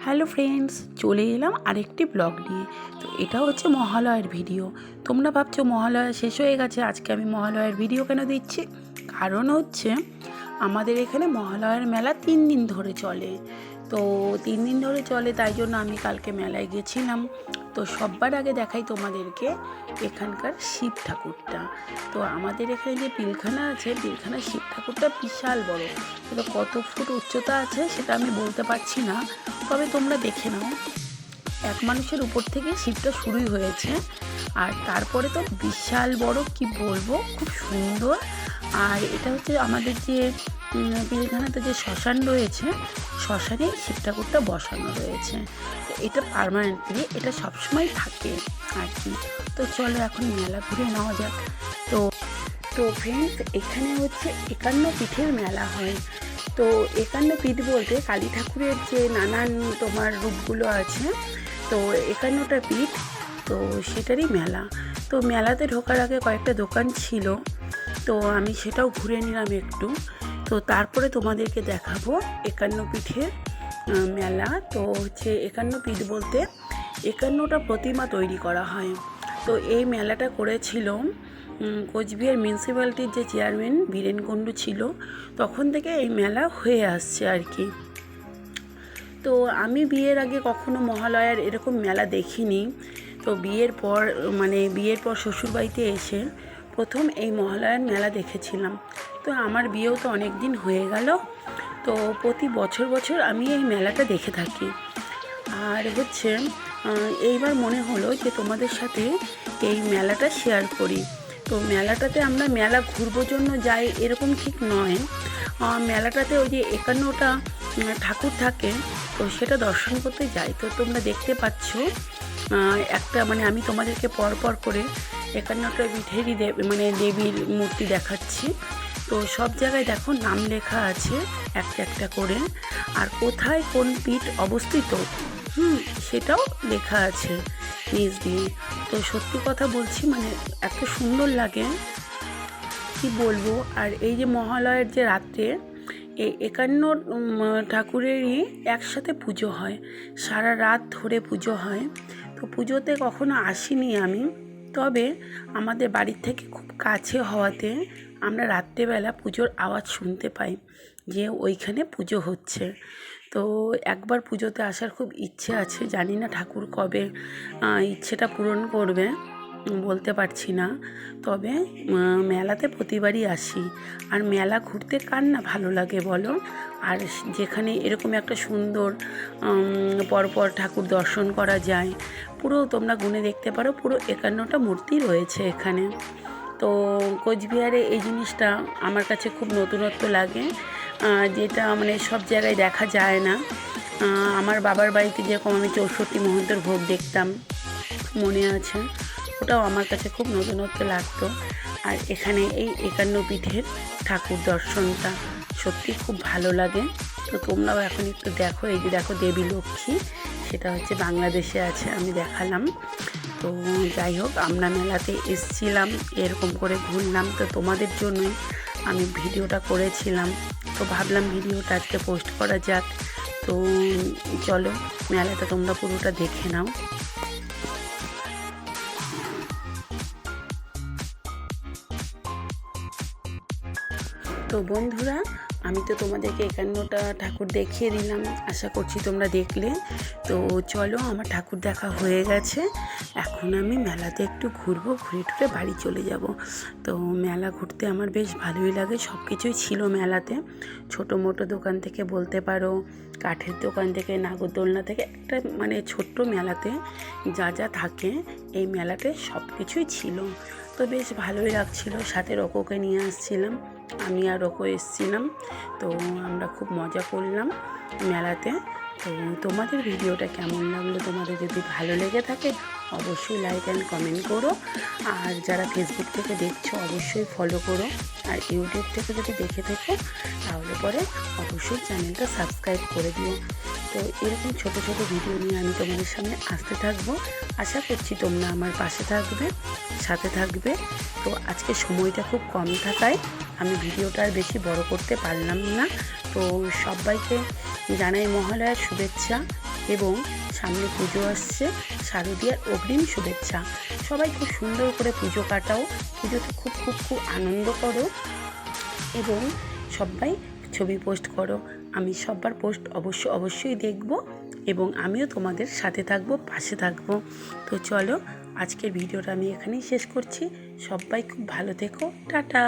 Hello friends, চলে এলাম আরেকটি ব্লগ নিয়ে। তো এটা হচ্ছে মহালয়ার ভিডিও। তোমরা ভাবছো মহালয়া শেষ হয়ে গেছে, আজকে আমি মহালয়ার ভিডিও কেন দিচ্ছি? কারণ হচ্ছে আমাদের এখানে মহালয়ার মেলা 3 দিন ধরে চলে। তো 3 দিন ধরে চলে, তাই জন্য আমি কালকে মেলায় গেছিলাম। তো সবার আগে দেখাই তোমাদেরকে এখানকার শিব ঠাকুরটা। তো আমাদের এখানে যে পিলখানা আছে, পিলখানার শিব ঠাকুরটা বিশাল বড়। তবে কত ফুট উচ্চতা আছে সেটা আমি বলতে পারছি না, তবে তোমরা দেখে নাও। এক মানুষের উপর থেকে শিবটা শুরুই হয়েছে, আর তারপরে তো বিশাল বড়, কি বলবো, খুব সুন্দর। আর এটা হচ্ছে আমাদের যে পিলখানাতে যে শ্মশান রয়েছে, শ্মশানে শিব ঠাকুরটা বসানো রয়েছে। তো এটা পার্মানেন্টলি, এটা সবসময় থাকে আর কি। তো চলো এখন মেলা ঘুরে নেওয়া যাক। তো তো ফ্রেন্ডস, এখানে হচ্ছে 51 পিঠের মেলা হয়। তো 51 পিঠ বলতে কালী ঠাকুরের যে নানান তোমার রূপগুলো আছে, তো 51টা পিঠ, তো সেটারই মেলা। তো মেলাতে ঢোকার আগে কয়েকটা দোকান ছিল, তো আমি সেটাও ঘুরে নিলাম একটু। তো তারপরে তোমাদেরকে দেখাবো 51 পিঠের মেলা। তো হচ্ছে 51 পিঠ বলতে 51টা প্রতিমা তৈরি করা হয়। তো এই মেলাটা করেছিল কোচবিহার মিউনিসিপ্যালিটির যে চেয়ারম্যান বীরেন কুণ্ডু ছিল, তখন থেকে এই মেলা হয়ে আসছে আর কি। তো আমি বিয়ের আগে কখনো মহালয়ার এরকম মেলা দেখিনি। তো বিয়ের পর শ্বশুরবাড়িতে এসে প্রথম এই মহালয়ার মেলা দেখেছিলাম। তো আমার বিয়েও তো অনেক দিন হয়ে গেল। তো প্রতি বছর বছর আমি এই মেলাটা দেখে থাকি। আর হচ্ছে এইবার মনে হলো যে তোমাদের সাথে এই মেলাটা শেয়ার করি। তো মেলাটাতে আমরা মেলা ঘুরবো জন্য যাই এরকম ঠিক নয়। মেলাটাতে ওই যে 51টা ঠাকুর থাকে, তো সেটা দর্শন করতে যাই। তো তোমরা দেখতে পাচ্ছ একটা আমি তোমাদেরকে পরপর করে 51টা পিঠেরই দেবীর মূর্তি দেখাচ্ছি। তো সব জায়গায় দেখো নাম লেখা আছে একটা একটা করে, আর কোথায় কোন পিঠ অবস্থিত সেটাও লেখা আছে নিচ দিয়ে। তো সত্যি কথা বলছি, এত সুন্দর লাগে, কি বলবো। আর এই যে মহালয়ার যে রাত্রে এই 51 ঠাকুরেরই একসাথে পুজো হয়, সারা রাত ধরে পুজো হয়। তো পুজোতে কখনো আসিনি আমি, তবে আমাদের বাড়ির থেকে খুব কাছে হওয়াতে আমরা রাত্রেবেলা পুজোর আওয়াজ শুনতে পাই যে ওইখানে পুজো হচ্ছে। তো একবার পুজোতে আসার খুব ইচ্ছে আছে, জানি না ঠাকুর কবে ইচ্ছেটা পূরণ করবে, বলতে পারছি না। তবে মেলাতে প্রতিবারই আসি। আর মেলা ঘুরতে কার না ভালো লাগে বলো? আর যেখানে এরকম একটা সুন্দর পরপর ঠাকুর দর্শন করা যায়, পুরো তোমরা গুনে দেখতে পারো, পুরো 51টা মূর্তি রয়েছে এখানে। তো কোচবিহারে এই জিনিসটা আমার কাছে খুব নতুনত্ব লাগে, যেটা সব জায়গায় দেখা যায় না। আমার বাবার বাড়িতে যেরকম আমি 64 মহন্তর ভোগ দেখতাম, মনে আছে, ওটাও আমার কাছে খুব নতুনত্ব লাগতো। আর এখানে এই 51 পিঠের ঠাকুর দর্শনটা সত্যি খুব ভালো লাগে। তো তোমরাও এখন একটু দেখো, এই যে দেখো দেবী লক্ষ্মী, সেটা হচ্ছে বাংলাদেশে আছে, আমি দেখালাম। তো যাই হোক, আমরা মেলাতে এসছিলাম, এরকম করে ঘুরলাম, তো তোমাদের জন্যই আমি ভিডিওটা করেছিলাম। তো ভাবলাম ভিডিওটা আজকে পোস্ট করা যাক। তো চলো মেলাটা তোমরা পুরোটা দেখে নাও। তো বন্ধুরা, আমি তো তোমাদেরকে 51টা ঠাকুর দেখিয়ে দিলাম, আশা করছি তোমরা দেখলে। তো চলো, আমার ঠাকুর দেখা হয়ে গেছে, এখন আমি মেলাতে একটু ঘুরবো, ঘুরে টুরে বাড়ি চলে যাব। তো মেলা ঘুরতে আমার বেশ ভালোই লাগে, সব কিছুই ছিল মেলাতে, ছোটো মোটো দোকান থেকে বলতে পারো, কাঠের দোকান থেকে, নাগরদোলনা থেকে, একটা ছোট্ট মেলাতে যা যা থাকে এই মেলাতে সব কিছুই ছিল। তো বেশ ভালোই লাগছিলো, সাথে রোকোকে নিয়ে আসছিলাম, আমি আর রোকো এসেছিলাম। তো আমরা খুব মজা করলাম মেলাতে। তো তোমাদের ভিডিওটা কেমন লাগলো? তোমাদের যদি ভালো লেগে থাকে অবশ্যই লাইক অ্যান্ড কমেন্ট করো। আর যারা ফেসবুক থেকে দেখছো অবশ্যই ফলো করো। আর ইউটিউব থেকে যদি দেখে থাকো তাহলে পরে অবশ্যই চ্যানেলটা সাবস্ক্রাইব করে দিও। তো এরকম ছোট ছোট ভিডিও নিয়ে আমি তোমাদের সামনে আসতে থাকবো, আশা করছি তোমরা আমার পাশে থাকবে, সাথে থাকবে। তো আজকে সময়টা খুব কম থাকায় আমি ভিডিওটা আর বেশি বড় করতে পারলাম না। তো সবাইকে জানাই মহালয়ার শুভেচ্ছা। এবং সামনে পুজো আসছে, শারদীয়ার অগ্রিম শুভেচ্ছা। সবাই খুব সুন্দর করে পুজো কাটাও, পুজোতে খুব খুব খুব আনন্দ করো এবং সবাই ছবি পোস্ট করো। আমি সবার পোস্ট অবশ্যই দেখব এবং আমিও তোমাদের সাথে থাকবো, পাশে থাকবো। তো চলো, আজকের ভিডিওটা আমি এখানেই শেষ করছি। সবাই খুব ভালো থেকো, টাটা।